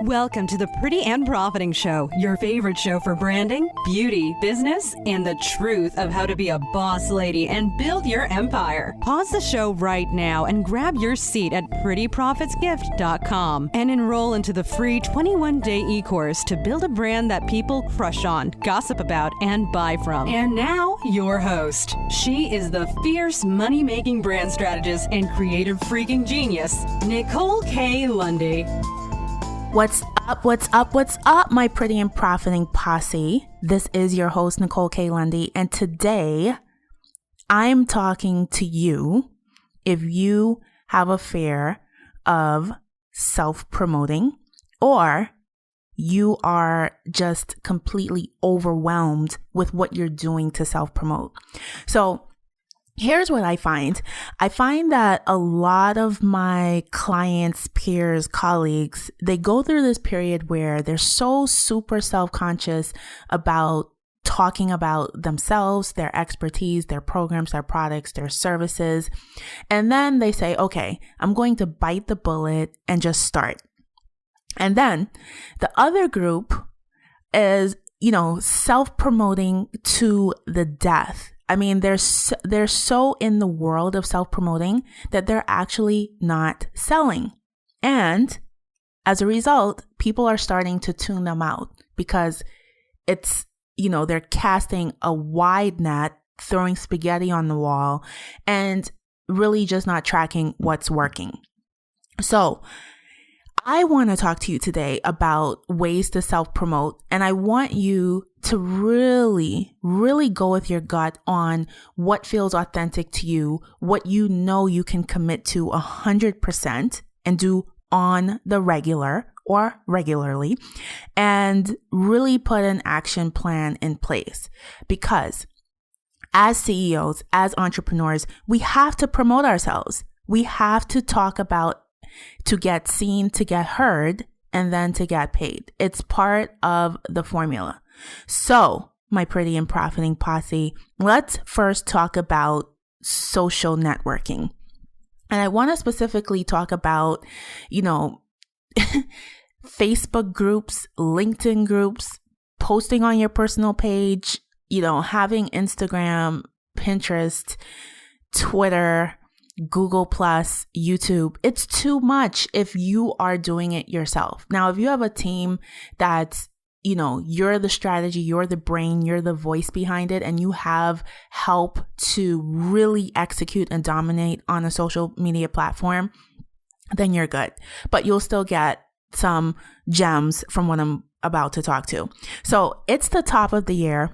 Welcome to the Pretty and Profiting Show, your favorite show for branding, beauty, business, and the truth of how to be a boss lady and build your empire. Pause the show right now and grab your seat at prettyprofitsgift.com and enroll into the free 21-day e-course to build a brand that people crush on, gossip about, and buy from. And now, your host. She is the fierce money-making brand strategist and creative freaking genius, Nicole K. Lundy. What's up, my pretty and profiting posse? This is your host, Nicole K. Lundy, and today I'm talking to you if you have a fear of self-promoting or you are just completely overwhelmed with what you're doing to self-promote. So here's what I find. I find that a lot of my clients, peers, colleagues, they go through this period where they're so super self-conscious about talking about themselves, their expertise, their programs, their products, their services. And then they say, okay, I'm going to bite the bullet and just start. And then the other group is, self-promoting to the death. I mean, they're so in the world of self-promoting that they're actually not selling. And as a result, people are starting to tune them out because it's, they're casting a wide net, throwing spaghetti on the wall, and really just not tracking what's working. So I want to talk to you today about ways to self-promote, and I want you to really, really go with your gut on what feels authentic to you, what you know you can commit to 100% and do on the regular or regularly, and really put an action plan in place. Because as CEOs, as entrepreneurs, we have to promote ourselves. We have to talk about to get seen, to get heard, and then to get paid. It's part of the formula. So, my pretty and profiting posse, let's first talk about social networking. And I want to specifically talk about, Facebook groups, LinkedIn groups, posting on your personal page, having Instagram, Pinterest, Twitter, Google Plus, YouTube. It's too much if you are doing it yourself. Now, if you have a team that's, you're the strategy, you're the brain, you're the voice behind it, and you have help to really execute and dominate on a social media platform, then you're good. But you'll still get some gems from what I'm about to talk to. So it's the top of the year.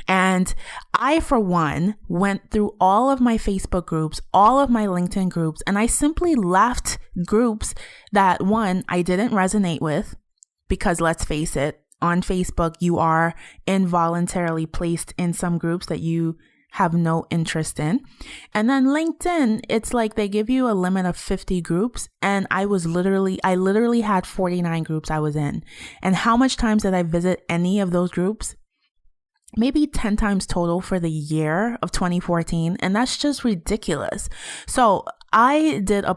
And I, for one, went through all of my Facebook groups, all of my LinkedIn groups, and I simply left groups that, one, I didn't resonate with, because let's face it, on Facebook, you are involuntarily placed in some groups that you have no interest in. And then LinkedIn, it's like they give you a limit of 50 groups. And I literally had 49 groups I was in. And how much times did I visit any of those groups? Maybe 10 times total for the year of 2014. And that's just ridiculous. So I did a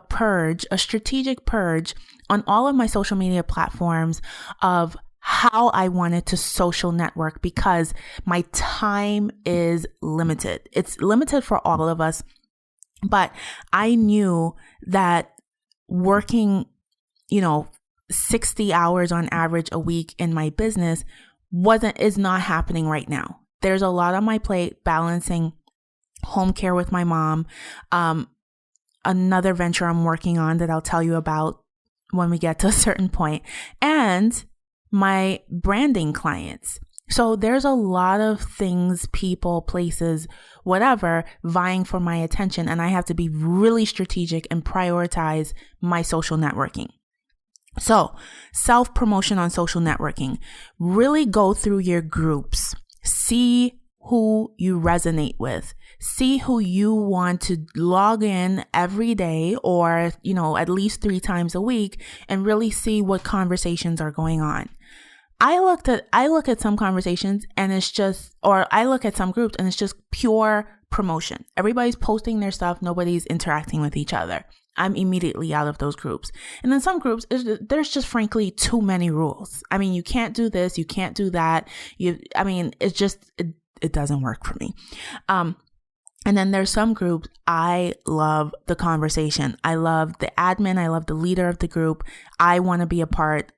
strategic purge on all of my social media platforms of how I wanted to social network, because my time is limited. It's limited for all of us. But I knew that working, 60 hours on average a week in my business is not happening right now. There's a lot on my plate, balancing home care with my mom, another venture I'm working on that I'll tell you about when we get to a certain point, and my branding clients. So there's a lot of things, people, places, whatever, vying for my attention, and I have to be really strategic and prioritize my social networking. So, self-promotion on social networking. Really go through your groups. See who you resonate with. See who you want to log in every day or, at least 3 times a week, and really see what conversations are going on. I look at some conversations and it's just, or I look at some groups and it's just pure promotion. Everybody's posting their stuff. Nobody's interacting with each other. I'm immediately out of those groups. And then some groups, there's just frankly too many rules. I mean, you can't do this. You can't do that. It's just, it doesn't work for me. And then there's some groups, I love the conversation. I love the admin. I love the leader of the group. I want to be a part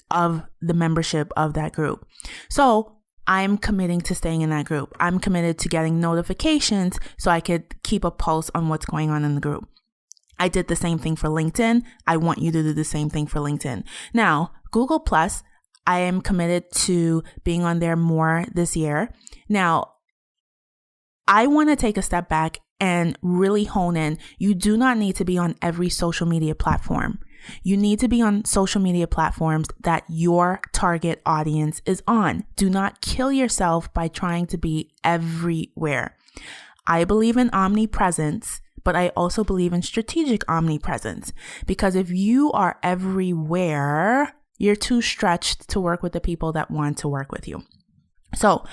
of the membership of that group. So I'm committing to staying in that group. I'm committed to getting notifications so I could keep a pulse on what's going on in the group. I did the same thing for LinkedIn. I want you to do the same thing for LinkedIn. Now, Google Plus, I am committed to being on there more this year. Now, I want to take a step back and really hone in. You do not need to be on every social media platform. You need to be on social media platforms that your target audience is on. Do not kill yourself by trying to be everywhere. I believe in omnipresence, but I also believe in strategic omnipresence, because if you are everywhere, you're too stretched to work with the people that want to work with you. So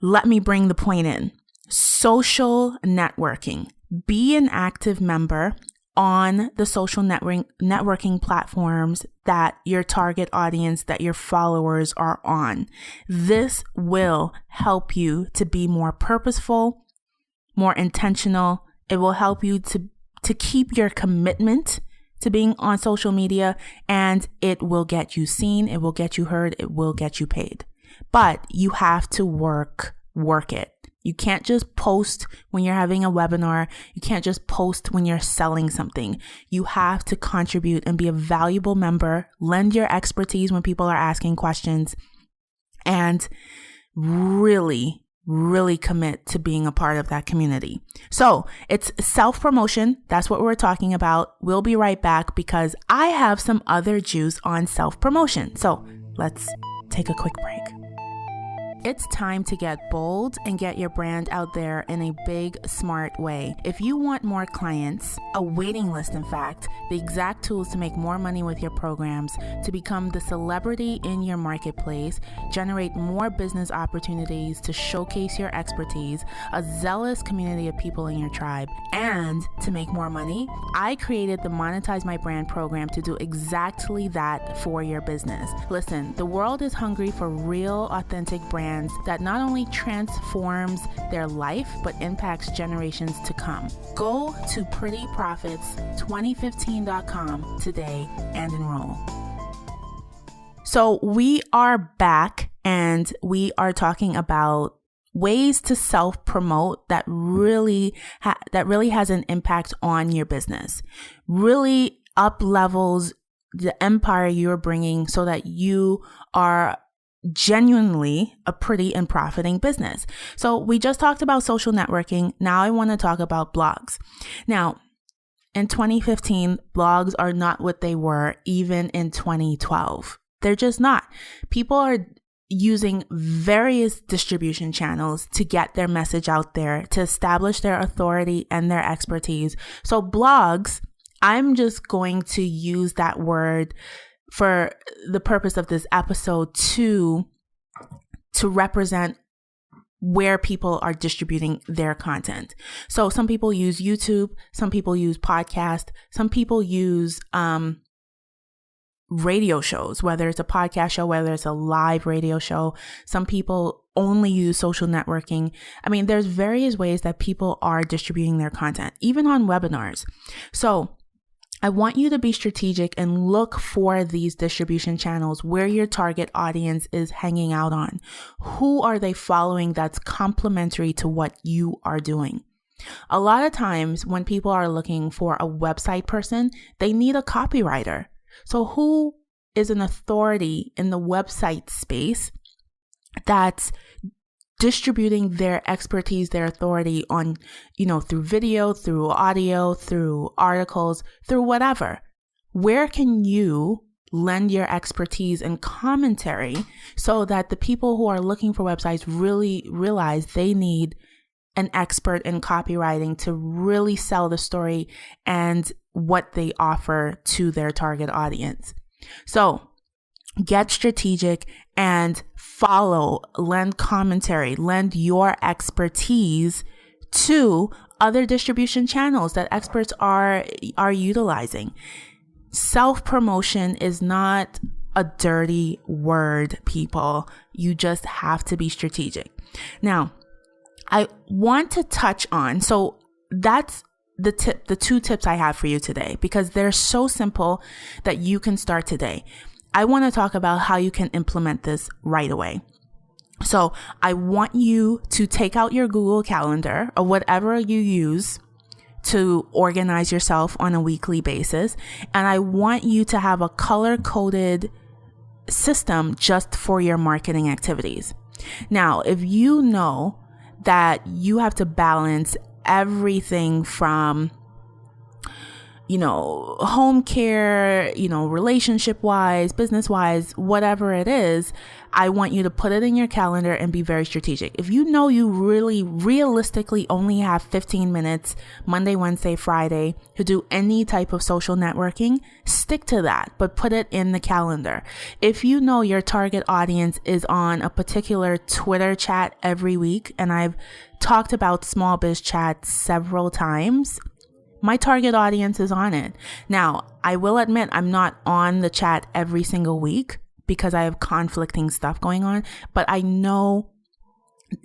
let me bring the point in. Social networking. Be an active member on the social networking platforms that your target audience, that your followers are on. This will help you to be more purposeful, more intentional. It will help you to keep your commitment to being on social media, and it will get you seen. It will get you heard. It will get you paid. But you have to work it. You can't just post when you're having a webinar. You can't just post when you're selling something. You have to contribute and be a valuable member, lend your expertise when people are asking questions, and really commit to being a part of that community. So it's self-promotion. That's what we're talking about. We'll be right back because I have some other juice on self-promotion. So let's take a quick break. It's time to get bold and get your brand out there in a big, smart way. If you want more clients, a waiting list, in fact, the exact tools to make more money with your programs, to become the celebrity in your marketplace, generate more business opportunities to showcase your expertise, a zealous community of people in your tribe, and to make more money, I created the Monetize My Brand program to do exactly that for your business. Listen, the world is hungry for real, authentic brands that not only transforms their life, but impacts generations to come. Go to prettyprofits2015.com today and enroll. So we are back and we are talking about ways to self-promote that really has an impact on your business, really up levels the empire you're bringing so that you are genuinely a pretty and profiting business. So we just talked about social networking. Now I want to talk about blogs. Now, in 2015, blogs are not what they were even in 2012. They're just not. People are using various distribution channels to get their message out there, to establish their authority and their expertise. So blogs, I'm just going to use that word for the purpose of this episode to represent where people are distributing their content. So some people use YouTube, some people use podcast, some people use radio shows, whether it's a podcast show, whether it's a live radio show. Some people only use social networking. I mean, there's various ways that people are distributing their content, even on webinars. So I want you to be strategic and look for these distribution channels where your target audience is hanging out on. Who are they following that's complementary to what you are doing? A lot of times when people are looking for a website person, they need a copywriter. So who is an authority in the website space that's distributing their expertise, their authority on, through video, through audio, through articles, through whatever? Where can you lend your expertise and commentary so that the people who are looking for websites really realize they need an expert in copywriting to really sell the story and what they offer to their target audience? So get strategic and follow, lend commentary, lend your expertise to other distribution channels that experts are utilizing. Self-promotion is not a dirty word, people. You just have to be strategic. Now, I want to touch on, so that's the two tips I have for you today, because they're so simple that you can start today. I want to talk about how you can implement this right away. So I want you to take out your Google Calendar or whatever you use to organize yourself on a weekly basis. And I want you to have a color-coded system just for your marketing activities. Now, if you know that you have to balance everything from, home care, relationship wise, business wise, whatever it is, I want you to put it in your calendar and be very strategic. If you know you really realistically only have 15 minutes Monday, Wednesday, Friday to do any type of social networking, stick to that, but put it in the calendar. If you know your target audience is on a particular Twitter chat every week, and I've talked about small biz chat several times, my target audience is on it. Now, I will admit I'm not on the chat every single week because I have conflicting stuff going on, but I know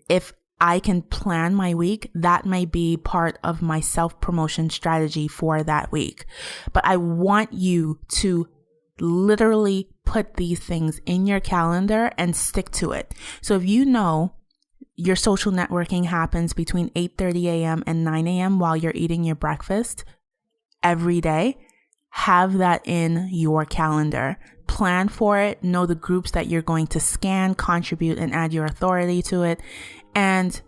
if I can plan my week, that may be part of my self-promotion strategy for that week. But I want you to literally put these things in your calendar and stick to it. So if you know your social networking happens between 8:30 a.m. and 9 a.m. while you're eating your breakfast every day, have that in your calendar. Plan for it. Know the groups that you're going to scan, contribute, and add your authority to it. And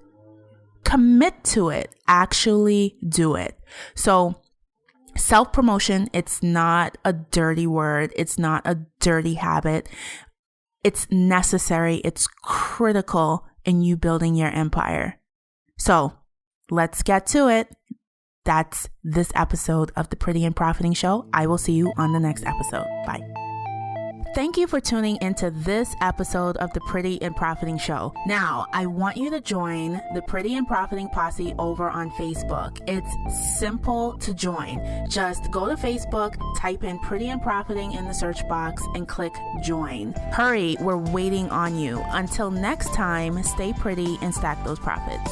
commit to it. Actually do it. So self-promotion, it's not a dirty word. It's not a dirty habit. It's necessary. It's critical in you building your empire. So let's get to it. That's this episode of the Pretty and Profiting Show. I will see you on the next episode. Bye. Thank you for tuning into this episode of the Pretty and Profiting Show. Now, I want you to join the Pretty and Profiting Posse over on Facebook. It's simple to join. Just go to Facebook, type in Pretty and Profiting in the search box, and click join. Hurry, we're waiting on you. Until next time, stay pretty and stack those profits.